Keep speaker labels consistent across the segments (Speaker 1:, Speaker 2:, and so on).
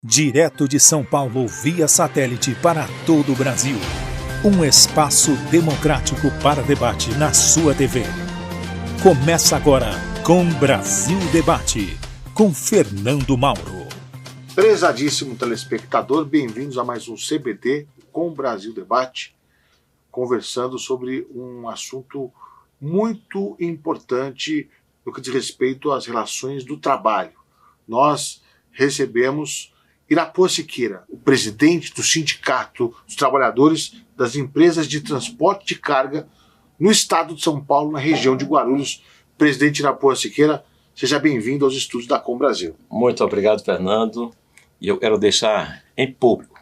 Speaker 1: Direto de São Paulo via satélite para todo o Brasil. Um espaço democrático para debate na sua TV. Começa agora com Brasil Debate, com Fernando Mauro.
Speaker 2: Prezadíssimo telespectador, bem-vindos a mais um CBD com Brasil Debate, conversando sobre um assunto muito importante no que diz respeito às relações do trabalho. Nós recebemos Irapuã Siqueira, o presidente do Sindicato dos Trabalhadores das Empresas de Transporte de Carga no estado de São Paulo, na região de Guarulhos. Presidente Irapuã Siqueira, seja bem-vindo aos estúdios da Com Brasil.
Speaker 3: Muito obrigado, Fernando. E eu quero deixar em público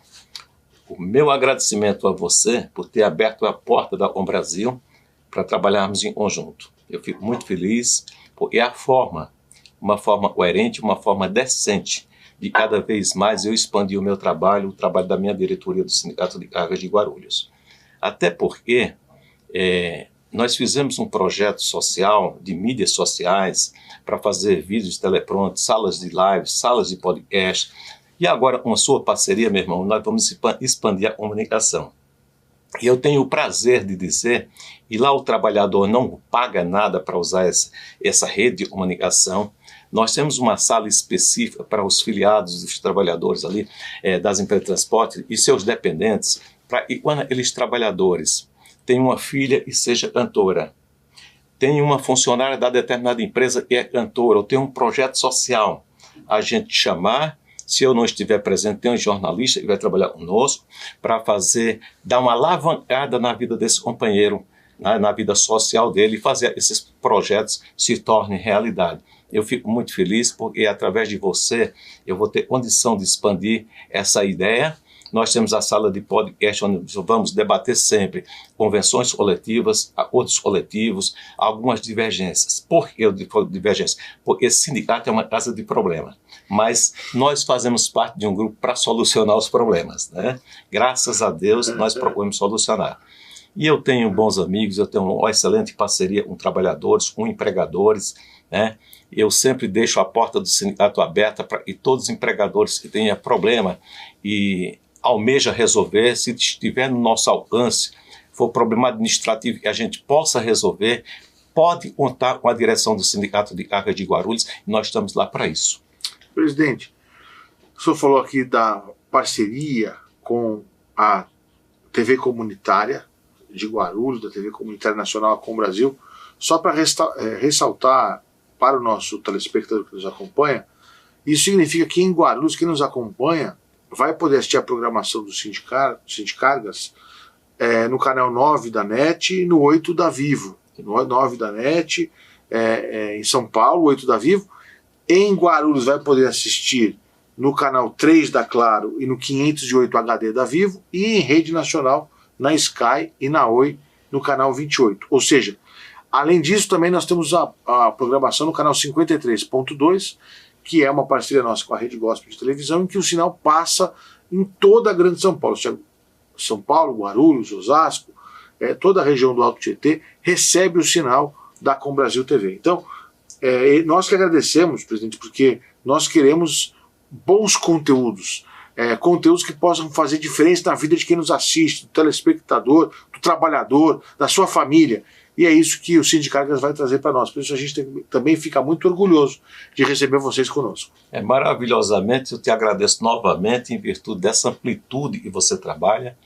Speaker 3: o meu agradecimento a você por ter aberto a porta da Com Brasil para trabalharmos em conjunto. Eu fico muito feliz porque é uma forma coerente, uma forma decente de cada vez mais eu expandir o meu trabalho, o trabalho da minha diretoria do Sindicato de Cargas de Guarulhos. Até porque nós fizemos um projeto social de mídias sociais para fazer vídeos, teleprompter, salas de live, salas de podcast. E agora, com a sua parceria, meu irmão, nós vamos expandir a comunicação. E eu tenho o prazer de dizer, e lá o trabalhador não paga nada para usar essa rede de comunicação. Nós temos uma sala específica para os filiados dos trabalhadores ali, das empresas de transporte e seus dependentes, e quando aqueles trabalhadores têm uma filha e seja cantora, tem uma funcionária da determinada empresa que é cantora, ou tem um projeto social, a gente chamar. Se eu não estiver presente, tem um jornalista que vai trabalhar conosco para dar uma alavancada na vida desse companheiro, na vida social dele, e fazer esses projetos se tornem realidade. Eu fico muito feliz porque através de você eu vou ter condição de expandir essa ideia. Nós temos a sala de podcast onde vamos debater sempre convenções coletivas, acordos coletivos, algumas divergências. Por que eu digo divergência? Porque esse sindicato é uma casa de problema. Mas nós fazemos parte de um grupo para solucionar os problemas, né? Graças a Deus nós procuramos solucionar. E eu tenho bons amigos, eu tenho uma excelente parceria com trabalhadores, com empregadores, né? Eu sempre deixo a porta do sindicato aberta para que todos os empregadores que tenham problema e almeja resolver, se estiver no nosso alcance, for problema administrativo que a gente possa resolver, pode contar com a direção do Sindicato de Cargas de Guarulhos e nós estamos lá para isso.
Speaker 2: Presidente, o senhor falou aqui da parceria com a TV comunitária de Guarulhos, da TV comunitária nacional Com Brasil. Só para ressaltar para o nosso telespectador que nos acompanha, isso significa que em Guarulhos, quem nos acompanha vai poder assistir a programação do Sindicargas no canal 9 da NET e no 8 da Vivo. No 9 da NET, em São Paulo, 8 da Vivo. Em Guarulhos vai poder assistir no canal 3 da Claro e no 508 HD da Vivo, e em rede nacional na Sky e na Oi no canal 28. Ou seja, além disso também nós temos a programação no canal 53.2, que é uma parceria nossa com a Rede Gospel de televisão, em que o sinal passa em toda a Grande São Paulo. São Paulo, Guarulhos, Osasco, toda a região do Alto Tietê recebe o sinal da Com Brasil TV. Então, nós que agradecemos, presidente, porque nós queremos bons conteúdos, conteúdos que possam fazer diferença na vida de quem nos assiste, do telespectador, do trabalhador, da sua família. E é isso que o Sindicargas vai trazer para nós. Por isso a gente também fica muito orgulhoso de receber vocês conosco.
Speaker 3: Maravilhosamente, eu te agradeço novamente em virtude dessa amplitude que você trabalha.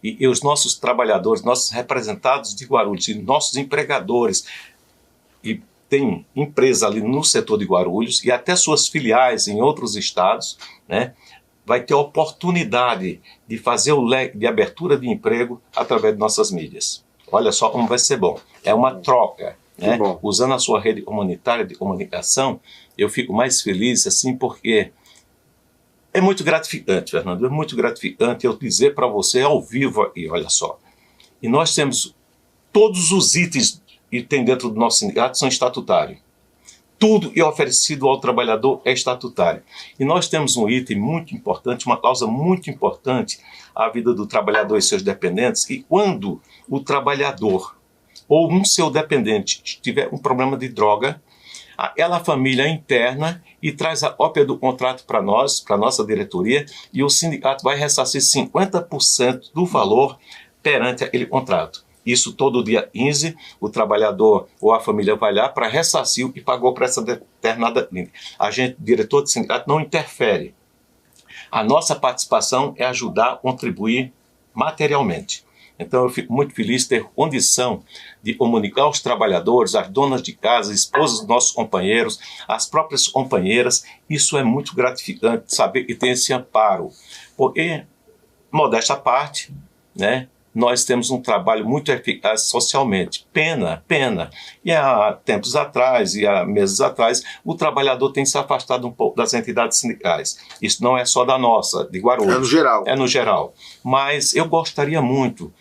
Speaker 3: E os nossos trabalhadores, nossos representados de Guarulhos e nossos empregadores, e tem empresa ali no setor de Guarulhos e até suas filiais em outros estados, né, vai ter a oportunidade de fazer o leque de abertura de emprego através de nossas mídias. Olha só como vai ser bom. É uma troca, né? Usando a sua rede comunitária de comunicação, eu fico mais feliz assim porque é muito gratificante, Fernando, é muito gratificante eu dizer para você ao vivo aqui, olha só. E nós temos todos os itens que tem dentro do nosso sindicato são estatutários. Tudo é oferecido ao trabalhador é estatutário. E nós temos um item muito importante, uma causa muito importante à vida do trabalhador e seus dependentes, que quando o trabalhador ou um seu dependente tiver um problema de droga, Ela família interna e traz a cópia do contrato para nós, para a nossa diretoria, e o sindicato vai ressarcir 50% do valor perante aquele contrato. Isso todo dia 15, o trabalhador ou a família vai lá para ressarcir e pagou para essa determinada clínica. A gente, diretor do sindicato, não interfere. A nossa participação é ajudar a contribuir materialmente. Então eu fico muito feliz de ter condição de comunicar aos trabalhadores, às donas de casa, esposas dos nossos companheiros, às próprias companheiras. Isso é muito gratificante, saber que tem esse amparo. Porque, modéstia à parte, né, nós temos um trabalho muito eficaz socialmente. Pena. E há tempos atrás, e há meses atrás, o trabalhador tem se afastado um pouco das entidades sindicais. Isso não é só da nossa, de Guarulhos.
Speaker 2: É no geral.
Speaker 3: É no geral. Mas eu gostaria muito,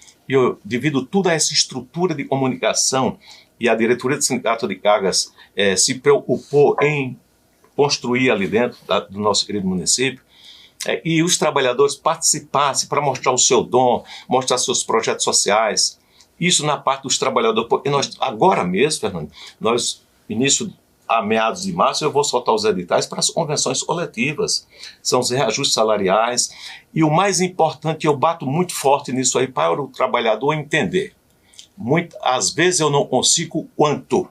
Speaker 3: devido tudo a essa estrutura de comunicação, e a diretoria do Sindicato de Cargas se preocupou em construir ali dentro do nosso querido município, e os trabalhadores participassem para mostrar o seu dom, mostrar seus projetos sociais. Isso na parte dos trabalhadores, porque nós, agora mesmo, Fernando, a meados de março, eu vou soltar os editais para as convenções coletivas. São os reajustes salariais. E o mais importante, eu bato muito forte nisso aí para o trabalhador entender. Às vezes eu não consigo quanto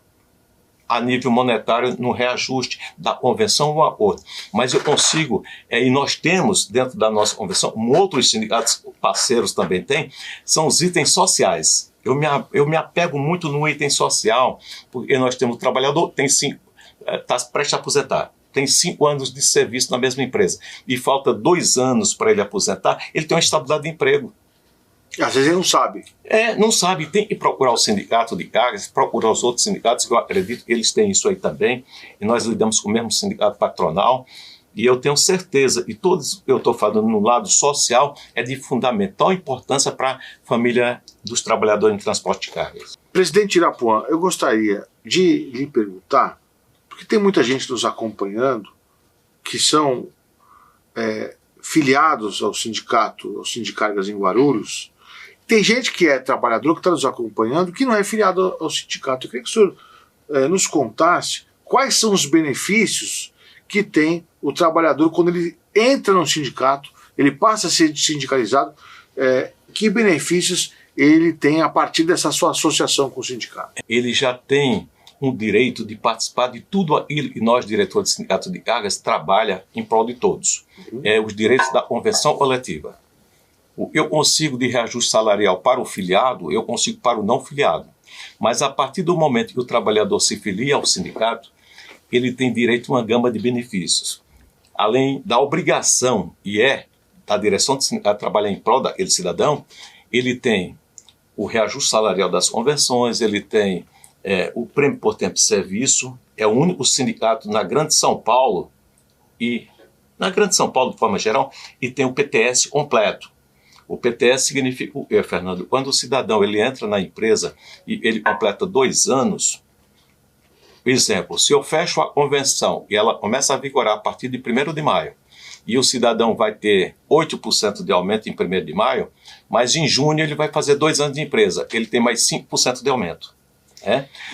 Speaker 3: a nível monetário no reajuste da convenção ou a outra. Mas eu consigo, e nós temos dentro da nossa convenção, outros sindicatos parceiros também têm, são os itens sociais. Eu me apego muito no item social, porque nós temos um trabalhador, está prestes a aposentar, tem 5 anos de serviço na mesma empresa, e falta 2 anos para ele aposentar, ele tem uma estabilidade de emprego.
Speaker 2: Às vezes ele não sabe.
Speaker 3: Não sabe, tem que procurar o sindicato de cargas, procurar os outros sindicatos, que eu acredito que eles têm isso aí também, e nós lidamos com o mesmo sindicato patronal, e eu tenho certeza, e todos eu estou falando no lado social, é de fundamental importância para a família dos trabalhadores em transporte de cargas.
Speaker 2: Presidente Irapuan, eu gostaria de lhe perguntar, porque tem muita gente nos acompanhando que são filiados ao Sindicargas em Guarulhos. Tem gente que é trabalhador, que está nos acompanhando, que não é filiado ao sindicato. Eu queria que o senhor nos contasse quais são os benefícios que tem o trabalhador quando ele entra no sindicato, ele passa a ser sindicalizado, que benefícios ele tem a partir dessa sua associação com o sindicato.
Speaker 3: Ele já tem um direito de participar de tudo aquilo que nós, diretores do Sindicato de Cargas, trabalha em prol de todos. Os direitos da convenção coletiva. Eu consigo de reajuste salarial para o filiado, eu consigo para o não filiado. Mas a partir do momento que o trabalhador se filia ao sindicato, ele tem direito a uma gama de benefícios. Além da obrigação, da direção do sindicato trabalhar em prol daquele cidadão, ele tem o reajuste salarial das convenções, ele tem o prêmio por tempo de serviço, é o único sindicato na Grande São Paulo, de forma geral, e tem o PTS completo. O PTS significa o quê, Fernando? Quando o cidadão ele entra na empresa e ele completa 2 anos, por exemplo, se eu fecho a convenção e ela começa a vigorar a partir de 1º de maio, e o cidadão vai ter 8% de aumento em 1º de maio, mas em junho ele vai fazer 2 anos de empresa, ele tem mais 5% de aumento.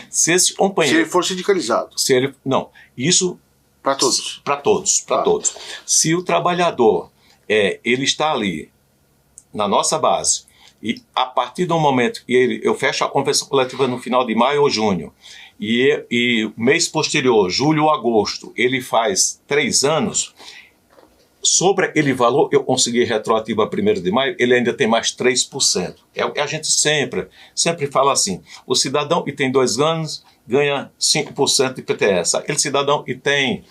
Speaker 3: Se ele
Speaker 2: for sindicalizado.
Speaker 3: Isso
Speaker 2: para todos.
Speaker 3: Para todos. Se o trabalhador ele está ali na nossa base e a partir do momento que eu fecho a convenção coletiva no final de maio ou junho e mês posterior, julho ou agosto, ele faz 3 anos, sobre aquele valor eu consegui retroativo a 1º de maio, ele ainda tem mais 3%. É o que a gente sempre fala assim, o cidadão que tem 2 anos ganha 5% de IPTS, aquele cidadão que tem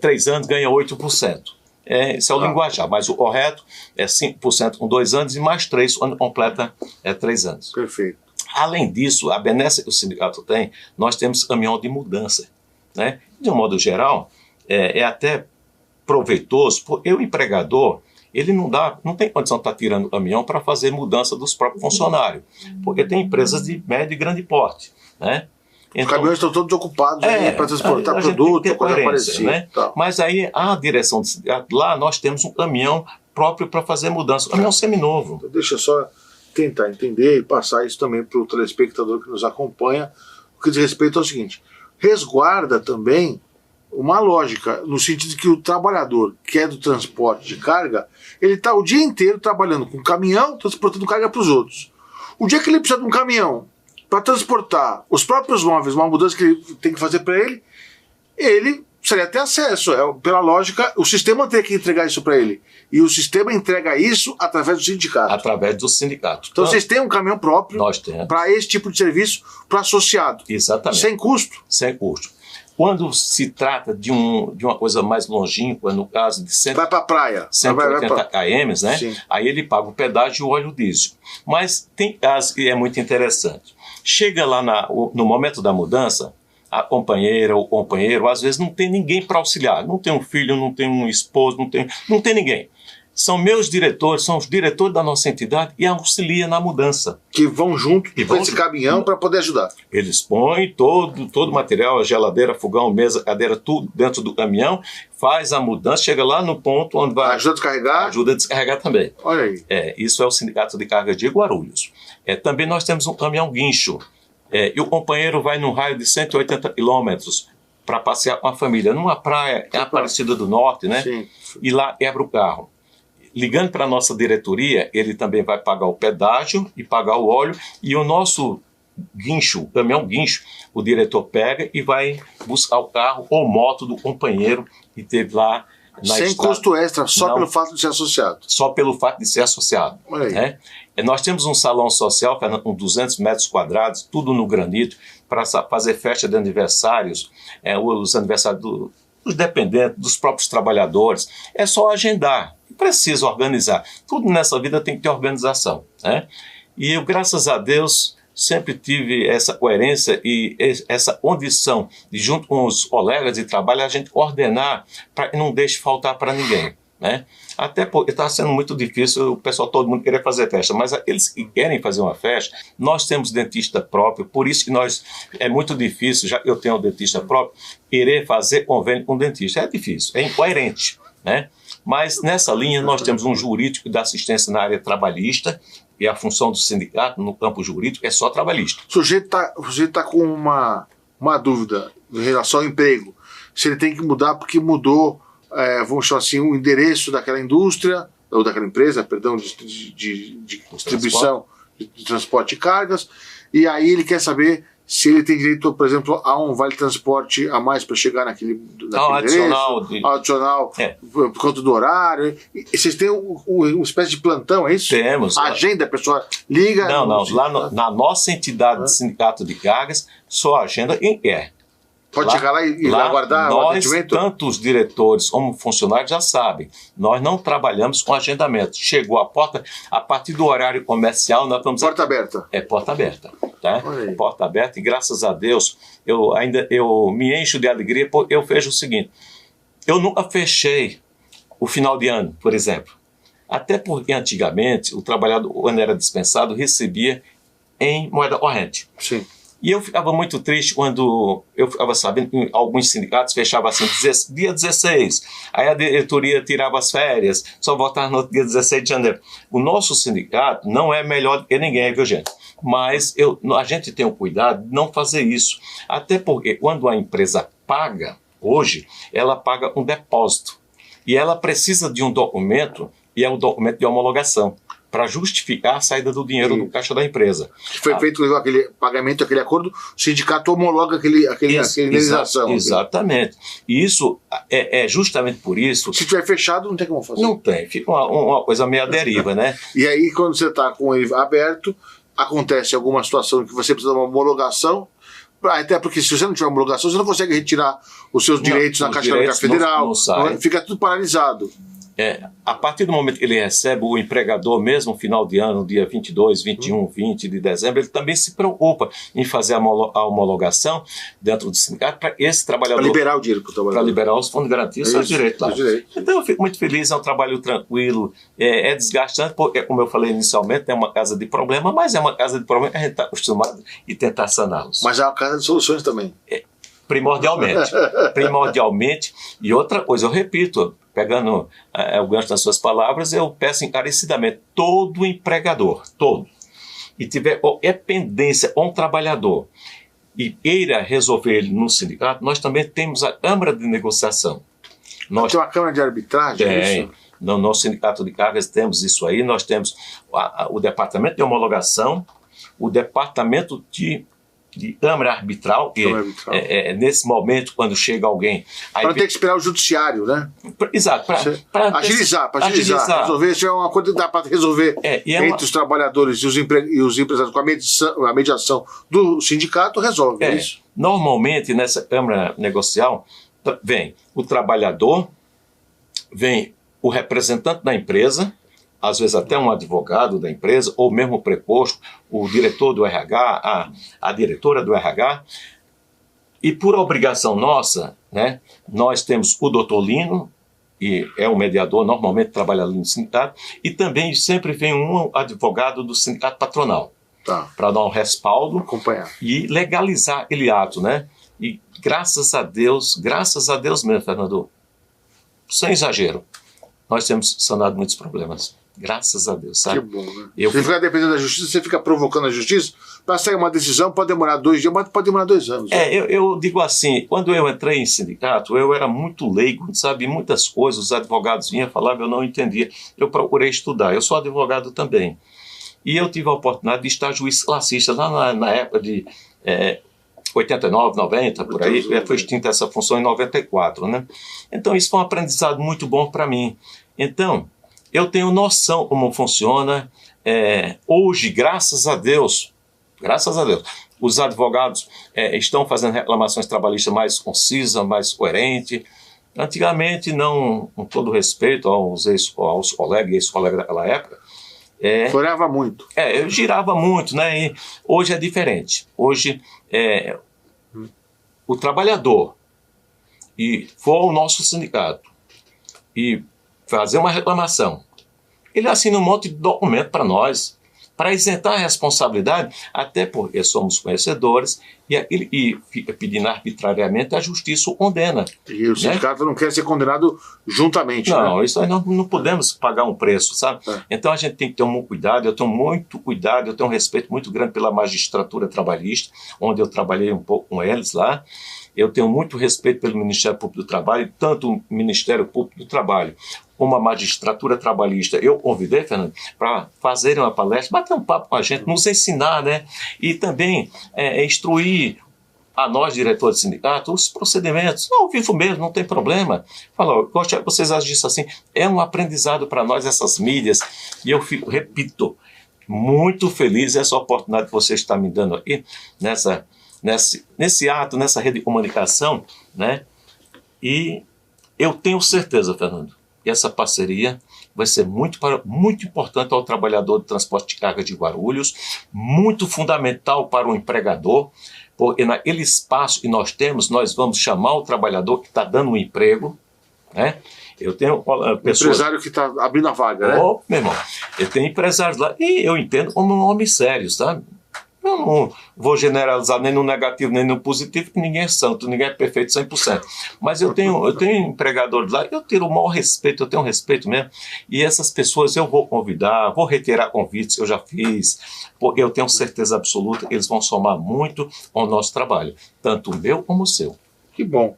Speaker 3: 3 anos ganha 8%. Esse é o linguajar, mas o correto é 5% com 2 anos e mais 3% quando completa 3 anos.
Speaker 2: Perfeito.
Speaker 3: Além disso, a benéfica que o sindicato tem, nós temos caminhão de mudança. De um modo geral, é até proveitoso, porque o empregador ele não tem condição de estar tirando o caminhão para fazer mudança dos próprios funcionários, porque tem empresas de médio e grande porte,
Speaker 2: Então, os caminhões estão todos ocupados para transportar produto, coisa parecida.
Speaker 3: Mas aí a direção do sindicato, lá nós temos um caminhão próprio para fazer mudança, um caminhão seminovo.
Speaker 2: Então, deixa eu só tentar entender e passar isso também para o telespectador que nos acompanha. O que diz respeito ao seguinte, resguarda também uma lógica, no sentido de que o trabalhador que é do transporte de carga, ele está o dia inteiro trabalhando com caminhão, transportando carga para os outros. O dia que ele precisa de um caminhão para transportar os próprios móveis, uma mudança que ele tem que fazer para ele precisaria ter acesso. Pela lógica, o sistema teria que entregar isso para ele. E o sistema entrega isso através do sindicato.
Speaker 3: Através do sindicato.
Speaker 2: Então vocês têm um caminhão próprio para esse tipo de serviço para associado.
Speaker 3: Exatamente.
Speaker 2: Sem custo.
Speaker 3: Sem custo. Quando se trata de uma coisa mais longínqua, no caso de
Speaker 2: vai para a praia.
Speaker 3: 180 km, né?
Speaker 2: Sim.
Speaker 3: Aí ele paga o pedágio e o óleo diesel. Mas tem casos que é muito interessante. Chega lá no momento da mudança, a companheira ou companheiro, às vezes não tem ninguém para auxiliar. Não tem um filho, não tem um esposo, não tem ninguém. São meus diretores, são os diretores da nossa entidade e auxilia na mudança. Que
Speaker 2: vão junto com esse caminhão para poder ajudar.
Speaker 3: Eles põem todo o material, a geladeira, fogão, mesa, cadeira, tudo dentro do caminhão, faz a mudança, chega lá no ponto onde vai...
Speaker 2: Ajuda a descarregar?
Speaker 3: Ajuda a descarregar também.
Speaker 2: Olha aí.
Speaker 3: Isso é o Sindicato de Carga de Guarulhos. Também nós temos um caminhão guincho. E o companheiro vai num raio de 180 quilômetros para passear com a família numa praia, Aparecida do Norte, né?
Speaker 2: Sim.
Speaker 3: E lá quebra o carro. Ligando para a nossa diretoria, ele também vai pagar o pedágio e pagar o óleo, e o nosso guincho, o caminhão guincho, o diretor pega e vai buscar o carro ou moto do companheiro que teve lá na
Speaker 2: sem
Speaker 3: estrada.
Speaker 2: Custo extra, só pelo fato de ser associado.
Speaker 3: Só pelo fato de ser associado. Né? Nós temos um salão social com 200 metros quadrados, tudo no granito, para fazer festa de aniversários, os aniversários dos dependentes, dos próprios trabalhadores. É só agendar, precisa organizar. Tudo nessa vida tem que ter organização. Né? E eu, graças a Deus, sempre tive essa coerência e essa condição de, junto com os colegas de trabalho, a gente ordenar para que não deixe faltar para ninguém. Né? Até porque está sendo muito difícil o pessoal, todo mundo querer fazer festa, mas aqueles que querem fazer uma festa, nós temos dentista próprio, por isso que é muito difícil, já que eu tenho um dentista próprio, querer fazer convênio com dentista. É difícil, é incoerente. Né? Mas nessa linha nós temos um jurídico da assistência na área trabalhista, e a função do sindicato no campo jurídico é só trabalhista.
Speaker 2: O sujeito tá com uma dúvida em relação ao emprego. Se ele tem que mudar porque mudou, vamos chamar assim, o endereço daquela indústria, ou daquela empresa, perdão, de distribuição, de transporte de cargas, e aí ele quer saber se ele tem direito, por exemplo, a um vale-transporte a mais para chegar naquele
Speaker 3: adicional.
Speaker 2: Adicional, por conta do horário. E vocês têm uma espécie de plantão, é isso?
Speaker 3: Temos.
Speaker 2: A agenda, a pessoa liga...
Speaker 3: Não. Lá na nossa entidade de sindicato de cargas, só agenda quem quer.
Speaker 2: Pode chegar lá e aguardar o atendimento?
Speaker 3: Tanto os diretores como funcionários já sabem, nós não trabalhamos com agendamento. Chegou a porta, a partir do horário comercial, nós vamos...
Speaker 2: Porta aberta.
Speaker 3: É porta aberta. Tá? Porta aberta, e graças a Deus, eu me encho de alegria, porque eu vejo o seguinte, eu nunca fechei o final de ano, por exemplo. Até porque antigamente, o trabalhador, quando era dispensado, recebia em moeda corrente.
Speaker 2: Sim.
Speaker 3: E eu ficava muito triste quando eu ficava sabendo que alguns sindicatos fechavam assim, dia 16, aí a diretoria tirava as férias, só voltava no dia 16 de janeiro. O nosso sindicato não é melhor do que ninguém, viu, gente? Mas a gente tem o cuidado de não fazer isso. Até porque quando a empresa paga, hoje, ela paga um depósito. E ela precisa de um documento, e é o documento de homologação, para justificar a saída do dinheiro do caixa da empresa.
Speaker 2: Foi feito aquele pagamento, aquele acordo, o sindicato homologa aquela indenização.
Speaker 3: Exatamente. E isso é justamente por isso...
Speaker 2: Se tiver fechado, não tem como fazer.
Speaker 3: Não tem, fica uma coisa meio à deriva, né?
Speaker 2: E aí, quando você está com ele aberto, acontece alguma situação que você precisa de uma homologação, até porque se você não tiver homologação, você não consegue retirar os seus direitos na Caixa Econômica Federal, fica tudo paralisado.
Speaker 3: A partir do momento que ele recebe, o empregador mesmo, final de ano, dia 22, 21, 20 de dezembro, ele também se preocupa em fazer a homologação dentro do sindicato para esse trabalhador...
Speaker 2: Para liberar o dinheiro para o trabalhador.
Speaker 3: Para liberar os fundos de garantia, seus direitos lá. Então eu fico muito feliz, é um trabalho tranquilo, é desgastante, porque, como eu falei inicialmente, é uma casa de problema, mas é uma casa de problema que a gente está acostumado e tentar saná-los.
Speaker 2: Mas é uma casa de soluções também.
Speaker 3: Primordialmente. E outra coisa, eu repito, pegando o gancho das suas palavras, eu peço encarecidamente, todo empregador, e tiver qualquer pendência com um trabalhador, e queira resolver ele no sindicato, nós também temos a Câmara de Negociação.
Speaker 2: Nós tem uma Câmara de Arbitragem?
Speaker 3: Tem.
Speaker 2: Isso?
Speaker 3: No nosso Sindicato de Cargas temos isso aí. Nós temos o Departamento de Homologação, o Departamento de Câmara Arbitral, que nesse momento, quando chega alguém...
Speaker 2: Para não ter que esperar o judiciário, né?
Speaker 3: Exato. Para
Speaker 2: agilizar. Resolver, isso é uma coisa que dá para resolver entre os trabalhadores e os empresários com a mediação do sindicato, resolve, é isso?
Speaker 3: Normalmente, nessa Câmara Negocial, vem o trabalhador, vem o representante da empresa, às vezes até um advogado da empresa, ou mesmo o preposto, o diretor do RH, a diretora do RH. E por obrigação nossa, né, nós temos o doutor Lino, e é um mediador, normalmente trabalha ali no sindicato, e também sempre vem um advogado do sindicato patronal, para dar um respaldo,
Speaker 2: acompanhar
Speaker 3: e legalizar aquele ato, né? E graças a Deus mesmo, Fernando, sem exagero, nós temos sanado muitos problemas. Graças a Deus, sabe?
Speaker 2: Que bom, né? Você fica dependendo da justiça, você fica provocando a justiça, para sair uma decisão pode demorar 2 dias, mas pode demorar 2 anos.
Speaker 3: Né? Eu digo assim, quando eu entrei em sindicato, eu era muito leigo, sabe? Muitas coisas, os advogados vinham falar, eu não entendia. Eu procurei estudar, eu sou advogado também. E eu tive a oportunidade de estar juiz classista lá na época de 89, 90, por aí, foi extinta essa função em 94, né? Então isso foi um aprendizado muito bom para mim. Então, eu tenho noção como funciona. Hoje, graças a Deus, os advogados estão fazendo reclamações trabalhistas mais concisas, mais coerentes. Antigamente, não, com todo respeito aos colegas e ex-colegas daquela época,
Speaker 2: florava muito.
Speaker 3: Eu girava muito, né? E hoje é diferente. Hoje, o trabalhador for ao nosso sindicato e fazer uma reclamação, ele assina um monte de documento para nós, para isentar a responsabilidade, até porque somos conhecedores, e fica pedindo arbitrariamente, a justiça o condena.
Speaker 2: E o sindicato não quer ser condenado juntamente,
Speaker 3: não,
Speaker 2: né?
Speaker 3: Isso aí nós não podemos pagar um preço, sabe? Então a gente tem que ter um cuidado, eu tenho muito cuidado, eu tenho um respeito muito grande pela magistratura trabalhista, onde eu trabalhei um pouco com eles lá. Eu tenho muito respeito pelo Ministério Público do Trabalho, tanto o Ministério Público do Trabalho como a magistratura trabalhista. Eu convidei, Fernando, para fazerem uma palestra, bater um papo com a gente, nos ensinar, né? E também instruir a nós, diretores de sindicato, os procedimentos. Ao vivo mesmo, não tem problema. Fala, gostaria que vocês agissem assim. É um aprendizado para nós, essas mídias. E eu repito, muito feliz essa oportunidade que você está me dando aqui, nesse ato, nessa rede de comunicação, né? E eu tenho certeza, Fernando, que essa parceria vai ser muito importante ao trabalhador do transporte de carga de Guarulhos, muito fundamental para o empregador, porque naquele espaço que nós temos, nós vamos chamar o trabalhador que está dando um emprego, né? Eu tenho pessoas...
Speaker 2: Empresário que está abrindo a vaga, né?
Speaker 3: Meu irmão, eu tenho empresários lá, e eu entendo como homens sérios, tá? Eu não vou generalizar nem no negativo nem no positivo, porque ninguém é santo, ninguém é perfeito 100%. Mas eu tenho empregadores lá, eu tenho o maior respeito, eu tenho respeito mesmo. E essas pessoas eu vou convidar, vou retirar convites, eu já fiz, porque eu tenho certeza absoluta que eles vão somar muito ao nosso trabalho, tanto o meu como o seu.
Speaker 2: Que bom.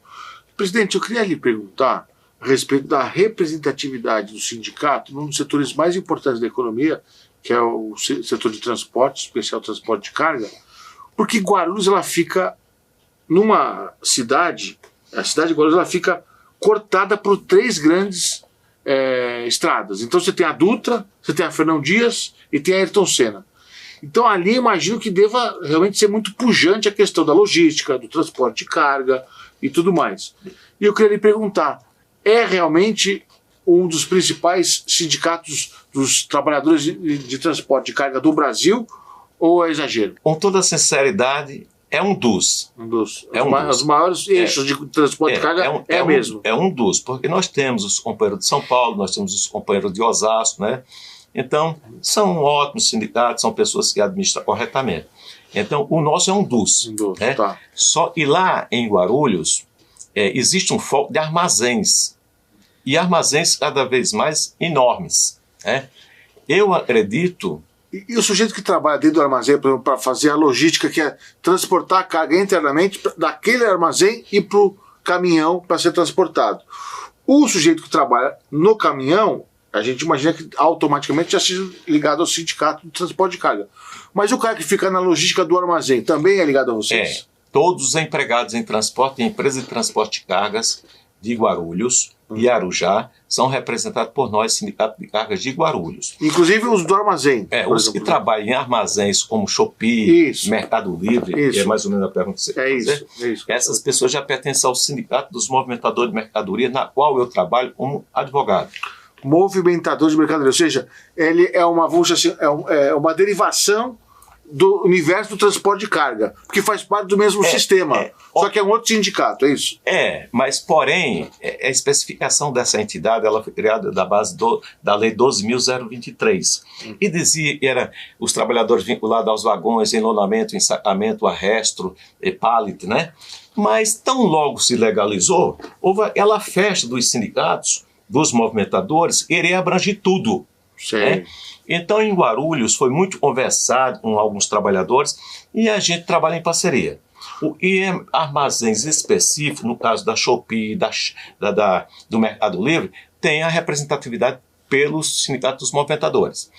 Speaker 2: Presidente, eu queria lhe perguntar a respeito da representatividade do sindicato num dos setores mais importantes da economia, que é o setor de transporte, especial transporte de carga, porque Guarulhos ela fica numa cidade, a cidade de Guarulhos ela fica cortada por 3 grandes estradas. Então você tem a Dutra, você tem a Fernão Dias e tem a Ayrton Senna. Então ali imagino que deva realmente ser muito pujante a questão da logística, do transporte de carga e tudo mais. E eu queria lhe perguntar, é realmente um dos principais sindicatos dos trabalhadores de transporte de carga do Brasil, ou é exagero?
Speaker 3: Com toda sinceridade, é um dos.
Speaker 2: Os maiores eixos de transporte de carga mesmo.
Speaker 3: É um dos, porque nós temos os companheiros de São Paulo, nós temos os companheiros de Osasco, né? Então, são ótimos sindicatos, são pessoas que administram corretamente. Então, o nosso é um dos. Né?
Speaker 2: Tá.
Speaker 3: Só que lá em Guarulhos, existe um foco de armazéns. E armazéns cada vez mais enormes. Né? Eu acredito
Speaker 2: E o sujeito que trabalha dentro do armazém, por exemplo, para fazer a logística, que é transportar a carga internamente daquele armazém e para o caminhão para ser transportado. O sujeito que trabalha no caminhão, a gente imagina que automaticamente já seja ligado ao sindicato de transporte de carga. Mas o cara que fica na logística do armazém também é ligado a vocês?
Speaker 3: Todos os empregados em transporte, em empresa de transporte de cargas de Guarulhos e Arujá, são representados por nós, Sindicato de Cargas de Guarulhos.
Speaker 2: Inclusive os do armazém.
Speaker 3: Os que trabalham em armazéns como Shopee, Mercado Livre, que é mais ou menos a pergunta que você quer fazer.
Speaker 2: Isso.
Speaker 3: Essas pessoas já pertencem ao Sindicato dos Movimentadores de Mercadoria, na qual eu trabalho como advogado.
Speaker 2: Movimentador de mercadoria, ou seja, ele é uma, vamos dizer assim, é uma derivação do universo do transporte de carga, porque faz parte do mesmo sistema, só que é um outro sindicato, é isso?
Speaker 3: Mas porém, a especificação dessa entidade, ela foi criada da base da Lei 12.023, e dizia que era os trabalhadores vinculados aos vagões, enlonamento, ensacamento, arresto, pallet, né? Mas tão logo se legalizou, houve aquela festa dos sindicatos, dos movimentadores, querer abranger tudo. Né? Então, em Guarulhos, foi muito conversado com alguns trabalhadores e a gente trabalha em parceria. E armazéns específicos, no caso da Shopee, do Mercado Livre, tem a representatividade pelos sindicatos dos movimentadores.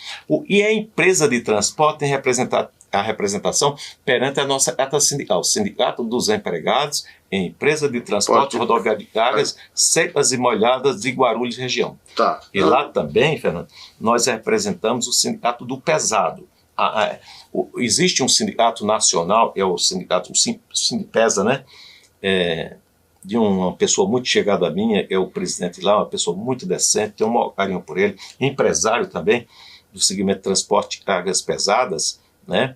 Speaker 3: E a empresa de transporte tem a representação perante a nossa ata sindical, o Sindicato dos Empregados em Empresa de Transporte Rodoviário de Cargas Secas e Molhadas de Guarulhos região. E lá também, Fernando, nós representamos o Sindicato do Pesado. Existe um sindicato nacional, é o sindicato Sindipesa, né? De uma pessoa muito chegada a mim, é o presidente lá, uma pessoa muito decente, tenho um maior carinho por ele, empresário também do segmento de transporte de cargas pesadas, né?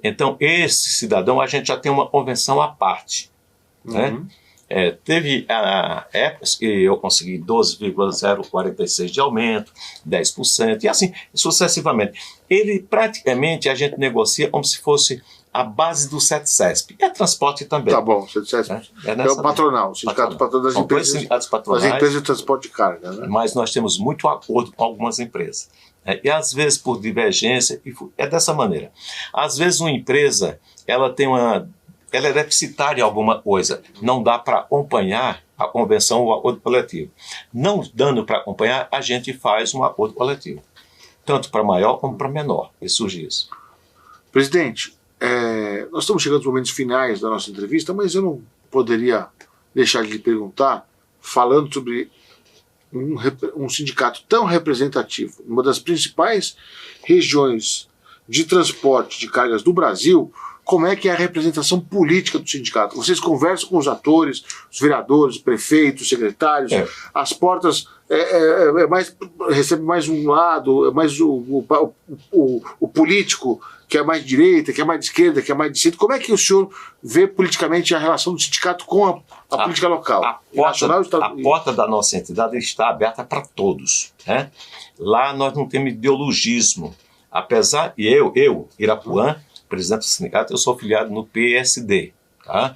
Speaker 3: Então, esse cidadão, a gente já tem uma convenção à parte. Né? Teve épocas que eu consegui 12,046 de aumento, 10%, e assim sucessivamente. Ele praticamente a gente negocia como se fosse a base do CETCESP. É transporte também.
Speaker 2: Tá bom, CETCESP é o patronal, o sindicato patronal das empresas, das empresas de transporte de carga. Né?
Speaker 3: Mas nós temos muito acordo com algumas empresas. E às vezes por divergência, é dessa maneira. Às vezes uma empresa, ela é deficitária em alguma coisa, não dá para acompanhar a convenção ou o acordo coletivo. Não dando para acompanhar, a gente faz um acordo coletivo. Tanto para maior como para menor, e surge isso.
Speaker 2: Presidente, nós estamos chegando aos momentos finais da nossa entrevista, mas eu não poderia deixar de lhe perguntar, falando sobre um sindicato tão representativo, uma das principais regiões de transporte de cargas do Brasil, como é que é a representação política do sindicato? Vocês conversam com os atores, os vereadores, os prefeitos, os secretários, as portas recebe mais um lado, é mais o político, que é mais de direita, que é mais de esquerda, que é mais de centro. Como é que o senhor vê politicamente a relação do sindicato com a política local?
Speaker 3: A porta da nossa entidade está aberta para todos. Né? Lá nós não temos ideologismo. Apesar, Irapuã, presidente do sindicato, eu sou filiado no PSD. Tá?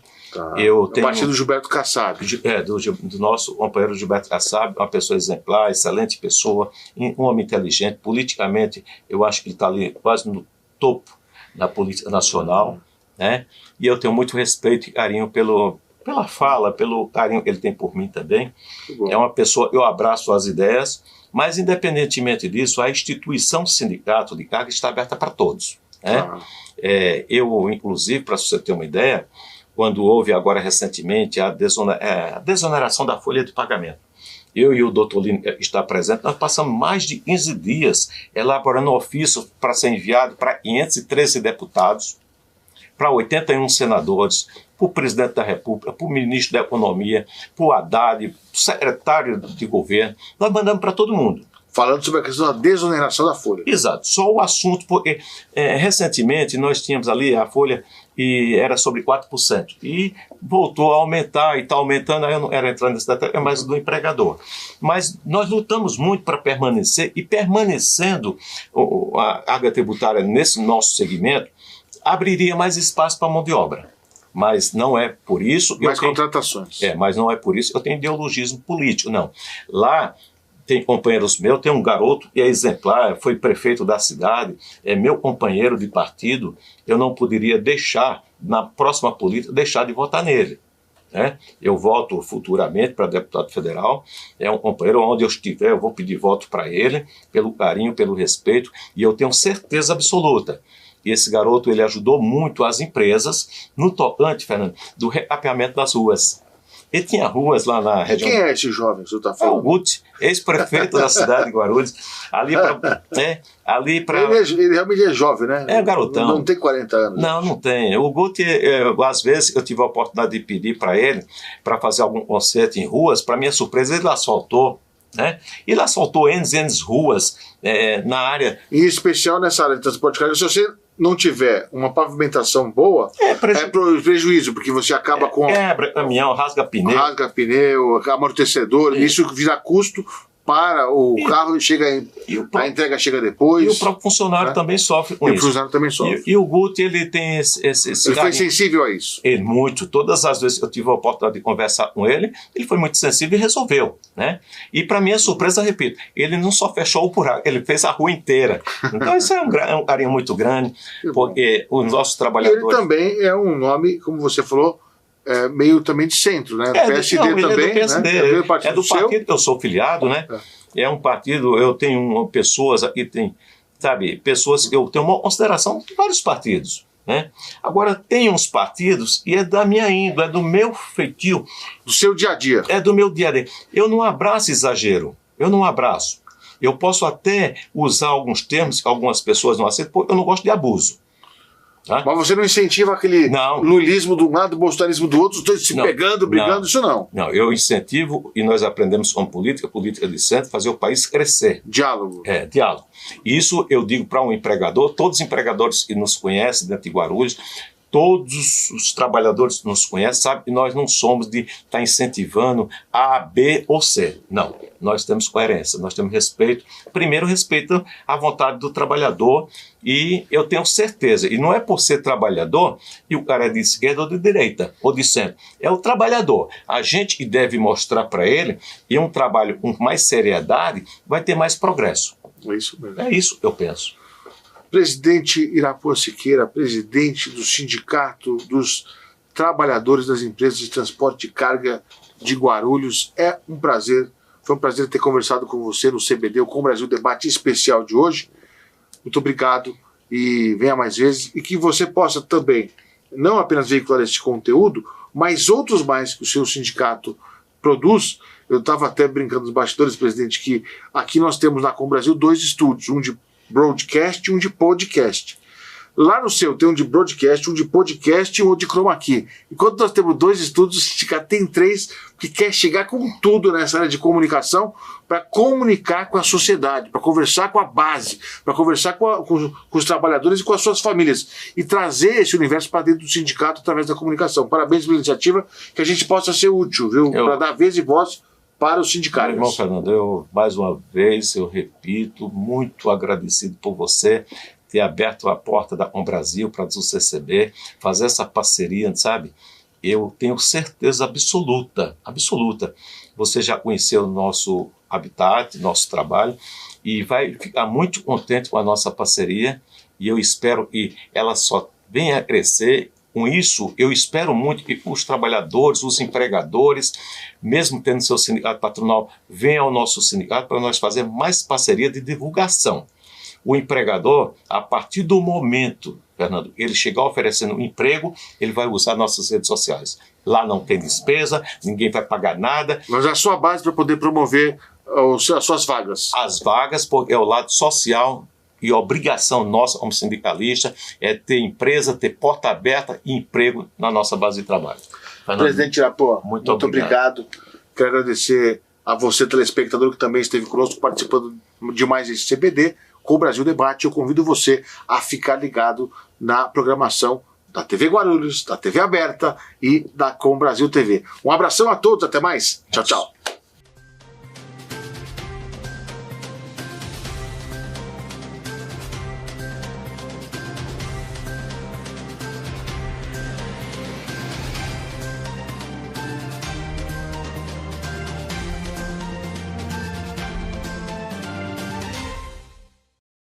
Speaker 3: Eu tenho,
Speaker 2: a partir do Gilberto Kassab.
Speaker 3: Do nosso companheiro Gilberto Kassab, uma pessoa exemplar, excelente pessoa, um homem inteligente. Politicamente, eu acho que ele está ali quase no topo da política nacional, né? E eu tenho muito respeito e carinho pela fala, pelo carinho que ele tem por mim também. É uma pessoa, eu abraço as ideias, mas independentemente disso, a instituição sindicato de carga está aberta para todos. Né? Eu, inclusive, para você ter uma ideia, quando houve agora recentemente a desoneração da folha de pagamento, eu e o doutor Lino, que está presente, nós passamos mais de 15 dias elaborando ofício para ser enviado para 513 deputados, para 81 senadores, para o presidente da República, para o ministro da Economia, para o Haddad, para o secretário de governo. Nós mandamos para todo mundo.
Speaker 2: Falando sobre a questão da desoneração da folha.
Speaker 3: Exato, só o assunto, porque recentemente nós tínhamos ali a folha e era sobre 4%, e voltou a aumentar e está aumentando, aí eu não era entrando nesse detalhe, é mais do empregador. Mas nós lutamos muito para permanecer, e permanecendo a carga tributária nesse nosso segmento, abriria mais espaço para a mão de obra. Mas não é por isso...
Speaker 2: Mais contratações.
Speaker 3: Mas não é por isso que eu tenho ideologismo político, não. Lá, tem companheiros meus, tem um garoto que é exemplar, foi prefeito da cidade, é meu companheiro de partido, eu não poderia deixar, na próxima política, deixar de votar nele. Né? Eu voto futuramente para deputado federal, é um companheiro, onde eu estiver, eu vou pedir voto para ele, pelo carinho, pelo respeito, e eu tenho certeza absoluta. E esse garoto, ele ajudou muito as empresas no tocante, Fernando, do recapeamento das ruas. Ele tinha ruas lá na região...
Speaker 2: Quem é esse jovem que você está
Speaker 3: É o
Speaker 2: falando?
Speaker 3: Guti, ex-prefeito da cidade de Guarulhos. Ali para...
Speaker 2: Ele realmente é jovem, né?
Speaker 3: É garotão.
Speaker 2: Não tem 40 anos.
Speaker 3: Não tem. O Guti, às vezes, eu tive a oportunidade de pedir para ele para fazer algum concerto em ruas. Para minha surpresa, ele asfaltou. Né? Ele asfaltou N ruas na área...
Speaker 2: Em especial nessa área de transporte carga, se você não tiver uma pavimentação boa, é prejuízo, porque você acaba com...
Speaker 3: Quebra caminhão, rasga pneu.
Speaker 2: Rasga pneu, amortecedor, isso vira custo para o carro, a entrega chega depois.
Speaker 3: E o próprio funcionário também sofre com isso.
Speaker 2: E o funcionário também sofre.
Speaker 3: E o Guti, ele tem esse
Speaker 2: ele foi sensível a isso.
Speaker 3: Ele muito. Todas as vezes que eu tive a oportunidade de conversar com ele, ele foi muito sensível e resolveu. Né? E para minha surpresa, repito, ele não só fechou o buraco, ele fez a rua inteira. Então isso é um carinho muito grande, porque os nossos trabalhadores...
Speaker 2: E ele também é um nome, como você falou, meio também de centro, né? PSD também,
Speaker 3: é do PSD,
Speaker 2: né? É do partido
Speaker 3: que eu sou filiado, né? É um partido, eu tenho pessoas aqui, pessoas que eu tenho uma consideração de vários partidos, né? Agora, tem uns partidos e é da minha índole, é do meu feitio.
Speaker 2: Do seu dia a dia.
Speaker 3: É do meu dia a dia. Eu não abraço exagero, eu não abraço. Eu posso até usar alguns termos que algumas pessoas não aceitam, porque eu não gosto de abuso. Tá?
Speaker 2: Mas você não incentiva aquele lulismo de um lado, bolsonarismo do outro, os dois se pegando, brigando, isso não.
Speaker 3: Não, eu incentivo, e nós aprendemos com política de centro, fazer o país crescer.
Speaker 2: Diálogo.
Speaker 3: Diálogo. E isso eu digo para um empregador, todos os empregadores que nos conhecem dentro de Guarulhos, todos os trabalhadores que nos conhecem, sabem que nós não somos de estar incentivando A, B ou C. Não, nós temos coerência, nós temos respeito. Primeiro, respeito à vontade do trabalhador, e eu tenho certeza, e não é por ser trabalhador, e o cara é de esquerda ou de direita, ou de centro. É o trabalhador. A gente que deve mostrar para ele, e um trabalho com mais seriedade, vai ter mais progresso.
Speaker 2: É isso mesmo.
Speaker 3: É isso que eu penso.
Speaker 2: Presidente Irapuã Siqueira, presidente do Sindicato dos Trabalhadores das Empresas de Transporte de Carga de Guarulhos, foi um prazer ter conversado com você no CBD, o Com Brasil Debate Especial de hoje. Muito obrigado e venha mais vezes, e que você possa também não apenas veicular este conteúdo, mas outros mais que o seu sindicato produz. Eu estava até brincando nos bastidores, presidente, que aqui nós temos na Com Brasil 2 estúdios, um de broadcast e um de podcast. Lá no seu tem um de broadcast, um de podcast e um de chroma key. Enquanto nós temos 2 estúdios, o sindicato tem 3, que quer chegar com tudo nessa área de comunicação para comunicar com a sociedade, para conversar com a base, para conversar com os trabalhadores e com as suas famílias e trazer esse universo para dentro do sindicato através da comunicação. Parabéns pela iniciativa, que a gente possa ser útil, viu? Para dar vez e voz para os sindicatos.
Speaker 3: Meu irmão Fernando, mais uma vez, eu repito, muito agradecido por você ter aberto a porta da Com Brasil para nos receber, fazer essa parceria, sabe? Eu tenho certeza absoluta, você já conheceu o nosso habitat, nosso trabalho, e vai ficar muito contente com a nossa parceria, e eu espero que ela só venha a crescer. Com isso, eu espero muito que os trabalhadores, os empregadores, mesmo tendo seu sindicato patronal, venham ao nosso sindicato para nós fazer mais parceria de divulgação. O empregador, a partir do momento, Fernando, ele chegar oferecendo um emprego, ele vai usar nossas redes sociais. Lá não tem despesa, ninguém vai pagar nada.
Speaker 2: Mas é a sua base para poder promover as suas vagas.
Speaker 3: As vagas, porque é o lado social. E a obrigação nossa como sindicalista é ter empresa, ter porta aberta e emprego na nossa base de trabalho.
Speaker 2: Fernando, presidente Irapuã, muito obrigado. Quero agradecer a você, telespectador, que também esteve conosco participando de mais esse CBD, Com Brasil Debate. Eu convido você a ficar ligado na programação da TV Guarulhos, da TV Aberta e da Com Brasil TV. Um abração a todos, até mais. Tchau, tchau.